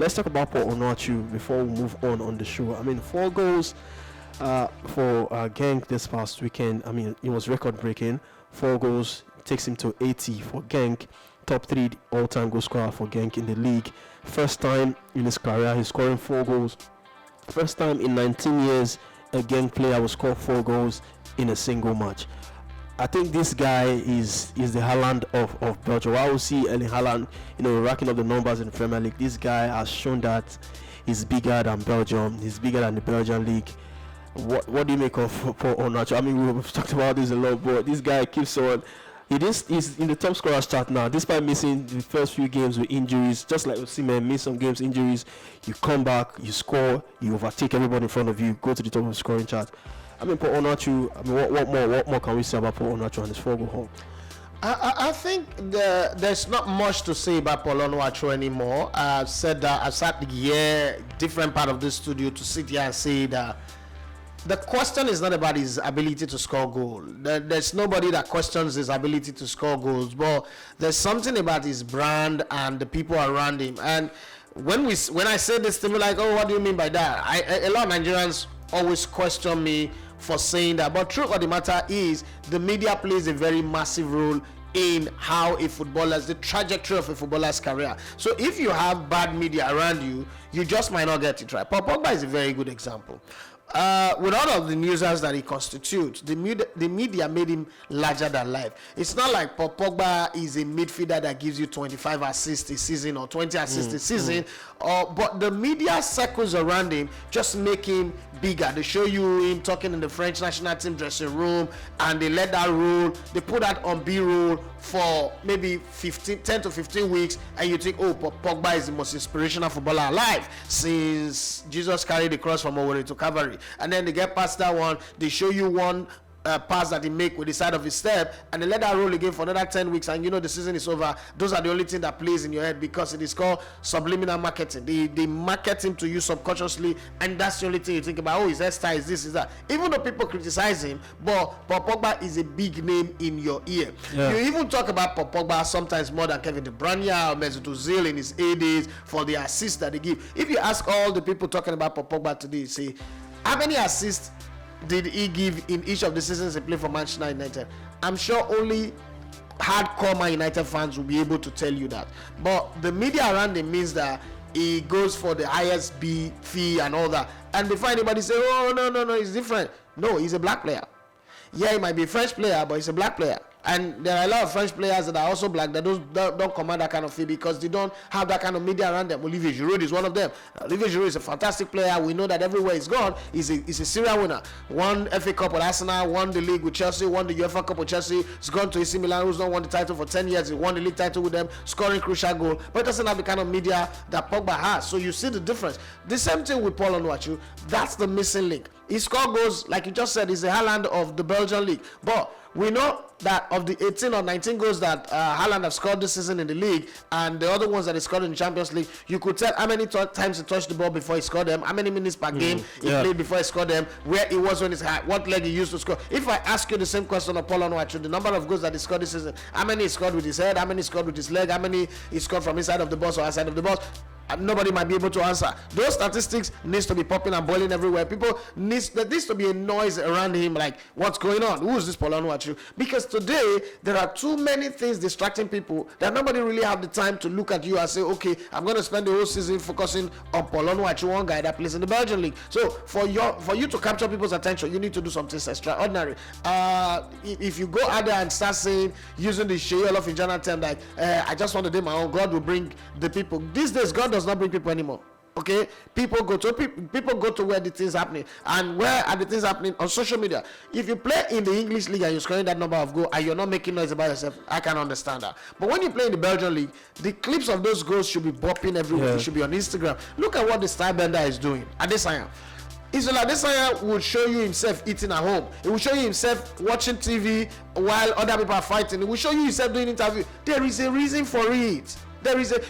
let's talk about Paul Onuachu before we move on the show. I mean, 4 goals for Genk this past weekend. I mean, it was record-breaking. 4 goals takes him to 80 for Genk. Top 3 all-time goal scorer for Genk in the league. First time in his career he's scoring 4 goals. First time in 19 years a Genk player will score 4 goals in a single match. I think this guy is the Haaland of Belgium. I will see Erling Haaland, racking up the numbers in the Premier League. This guy has shown that he's bigger than Belgium. He's bigger than the Belgian league. What do you make of Paul Onuachu? I mean, we've talked about this a lot, but this guy keeps on. He's in the top scorers chart now, despite missing the first few games with injuries. Just like Osimhen missed some games injuries, you come back, you score, you overtake everybody in front of you, go to the top of the scoring chart. I mean, Paul Onuachu. I mean, what more can we say about Paul Onuachu and his 4-goal haul? I think there's not much to say about Paul Onuachu anymore. I've said that. I've sat here, different part of this studio, to sit here and say that the question is not about his ability to score goals. There's nobody that questions his ability to score goals, but there's something about his brand and the people around him. And when I say this, they be like, "Oh, what do you mean by that?" A lot of Nigerians always question me for saying that, but truth of the matter is, the media plays a very massive role in how the trajectory of a footballer's career. So if you have bad media around you, you just might not get it right. Paul Pogba is a very good example. With all of the newsers that he constitutes, the media made him larger than life. It's not like Paul Pogba is a midfielder that gives you 25 assists a season or 20 assists a season, but the media circles around him just make him bigger. They show you him talking in the French national team dressing room, and they let that roll. They put that on B-roll for maybe 10 to 15 weeks, and you think, oh, Pogba is the most inspirational footballer alive since Jesus carried the cross from Owerri to Calvary. And then they get past that one, they show you one pass that he make with the side of his step, and they let that roll again for another 10 weeks, and the season is over. Those are the only thing that plays in your head, because it is called subliminal marketing. They market him to you subconsciously, and that's the only thing you think about. Oh, his hairstyle is this, is that. Even though people criticize him, but Paul Pogba is a big name in your ear. Yeah. You even talk about Paul Pogba sometimes more than Kevin De Bruyne or Mesut Ozil in his heydays for the assists that they give. If you ask all the people talking about Paul Pogba today, say, how many assists did he give in each of the seasons he played for Manchester United? I'm sure only hardcore Man United fans will be able to tell you that. But the media around him means that he goes for the highest fee and all that. And before anybody say, oh, no, he's different. No, he's a black player. Yeah, he might be a French player, but he's a black player. And there are a lot of French players that are also black that don't command that kind of fee because they don't have that kind of media around them. Olivier Giroud is one of them. Olivier Giroud is a fantastic player. We know that everywhere he's gone, he's a serial winner. Won FA Cup with Arsenal, won the league with Chelsea, won the UEFA Cup with Chelsea. He's gone to AC Milan, who's not won the title for 10 years. He won the league title with them, scoring crucial goal. But it doesn't have the kind of media that Pogba has. So you see the difference. The same thing with Paul Onuachu. That's the missing link. He scored goals, like you just said, he's the Haaland of the Belgian league. But we know that of the 18 or 19 goals that Haaland have scored this season in the league, and the other ones that he scored in the Champions League, you could tell how many times he touched the ball before he scored them, how many minutes per game he played before he scored them, where he was when he's what leg he used to score. If I ask you the same question of Paul Onuachu, the number of goals that he scored this season, how many he scored with his head, how many he scored with his leg, how many he scored from inside of the box or outside of the box, nobody might be able to answer. Those statistics needs to be popping and boiling everywhere. There needs to be a noise around him, like, what's going on? Who is this Paul Onuachu? Because today there are too many things distracting people that nobody really have the time to look at you and say, okay, I'm going to spend the whole season focusing on Paul Onuachu, one guy that plays in the Belgian league. So for you to capture people's attention, you need to do something extraordinary. If you go out there and start saying, using the Shea Olofinjana term, like, I just want to do my own, God will bring the people. These days, God does not bring people anymore. Okay, people go to where the things happening, and where are the things happening? On social media. If you play in the English league and you're scoring that number of goals and you're not making noise about yourself, I can understand that. But when you play in the Belgian league, the clips of those goals should be bopping everywhere. It should be on Instagram. Look at what the Stylebender is doing. Adesanya. Isola Adesanya would show you himself eating at home. He will show you himself watching TV while other people are fighting. He will show you himself doing interview. There is a reason for it.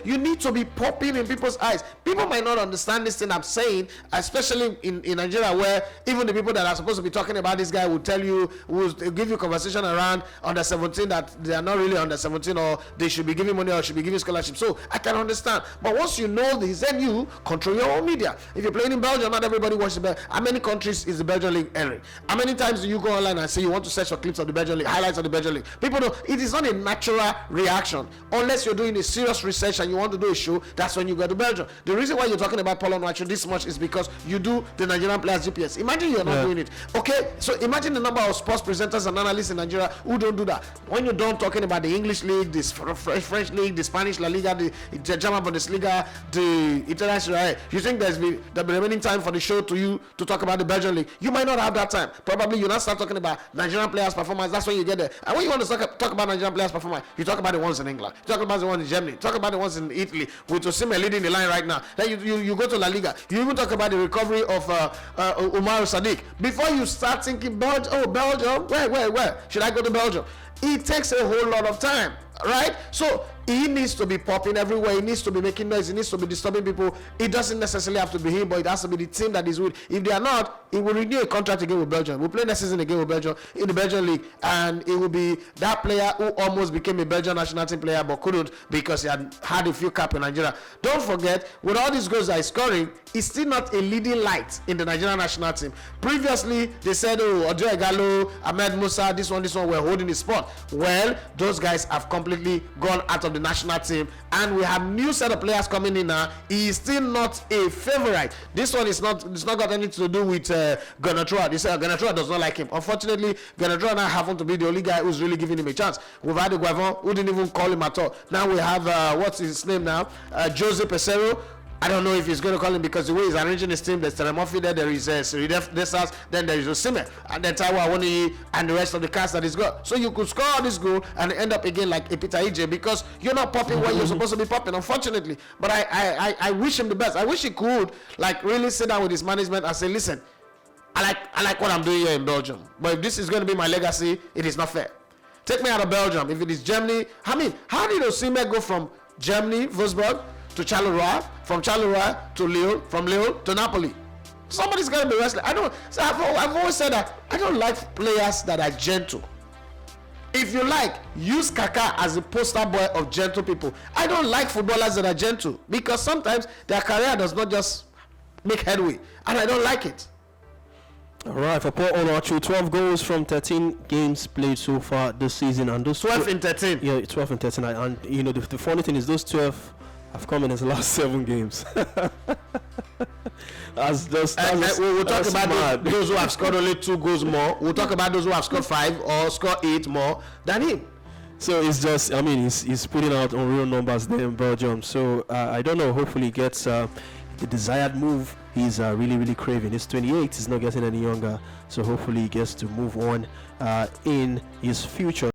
You need to be popping in people's eyes. People might not understand this thing I'm saying, especially in Nigeria, where even the people that are supposed to be talking about this guy will tell you, will give you conversation around under 17 that they are not really under 17, or they should be giving money or should be giving scholarship. So I can understand. But once you know this, then you control your own media. If you're playing in Belgium, not everybody watches the Belgium. How many countries is the Belgian league airing? How many times do you go online and say you want to search for clips of the Belgian league, highlights of the Belgian league? People know it is not a natural reaction unless you're doing a serious research and you want to do a show. That's when you go to Belgium. The reason why you're talking about Paul Onuachu this much is because you do the Nigerian players GPS. Imagine you're not doing it. Okay, so imagine the number of sports presenters and analysts in Nigeria who don't do that. When you're done talking about the English league, the French league, the Spanish La Liga, the German Bundesliga, the Italian Serie A, you think there'll be remaining time for the show to talk about the Belgian league? You might not have that time. Probably you not start talking about Nigerian players' performance. That's when you get there. And when you want to talk about Nigerian players' performance, you talk about the ones in England, you talk about the ones in Germany, talk about the ones in Italy, with Osimhen leading the line right now. Then you go to La Liga. You even talk about the recovery of Umar Sadiq. Before you start thinking, Belgium, where should I go to Belgium? It takes a whole lot of time, right? So he needs to be popping everywhere. He needs to be making noise. He needs to be disturbing people. It doesn't necessarily have to be him, but it has to be the team that is with. If they are not, he will renew a contract again with Belgium. We'll play next season again with Belgium in the Belgian league, and it will be that player who almost became a Belgian national team player but couldn't because he had a few caps in Nigeria. Don't forget, with all these goals that he's scoring, he's still not a leading light in the Nigerian national team. Previously, they said, Odio Igalo, Ahmed Musa, this one were holding his spot. Well, those guys have completely gone out of the national team, and we have new set of players coming in now. He is still not a favorite. This one is not. It's not got anything to do with Ganatroa. They say Ganatroa does not like him. Unfortunately, Ganatroa now happened to be the only guy who's really giving him a chance. We've had the Guavon who didn't even call him at all. Now we have what's his name now? Jose Pesero. I don't know if he's going to call him because the way he's arranging his team, there's Teremofi there is Siridef Desas, then there is Osimhen, and then Taiwo Awoniyi, and the rest of the cast that he's got. So you could score all this goal and end up again like Epita Ije because you're not popping where you're supposed to be popping, unfortunately. But I wish him the best. I wish he could like really sit down with his management and say, listen, I like what I'm doing here in Belgium, but if this is going to be my legacy, it is not fair. Take me out of Belgium. If it is Germany, how did Osimhen go from Germany, Wolfsburg, to Charleroi, from Charleroi to Lille, from Lille to Napoli? Somebody's got to be wrestling. I've always said that I don't like players that are gentle. If you like, use Kaka as a poster boy of gentle people. I don't like footballers that are gentle because sometimes their career does not just make headway, and I don't like it. All right, for Paul Onuachu, 12 goals from 13 games played so far this season, and those 12 in 13. Yeah, 12 in 13, and you know the funny thing is those 12 have come in his last 7 games. We'll talk about those who have scored only 2 goals more. We'll talk about those who have scored 5 or scored 8 more than him. So it's just, he's putting out unreal numbers there in Belgium. So I don't know. Hopefully, he gets the desired move he's really, really craving. He's 28. He's not getting any younger. So hopefully, he gets to move on in his future.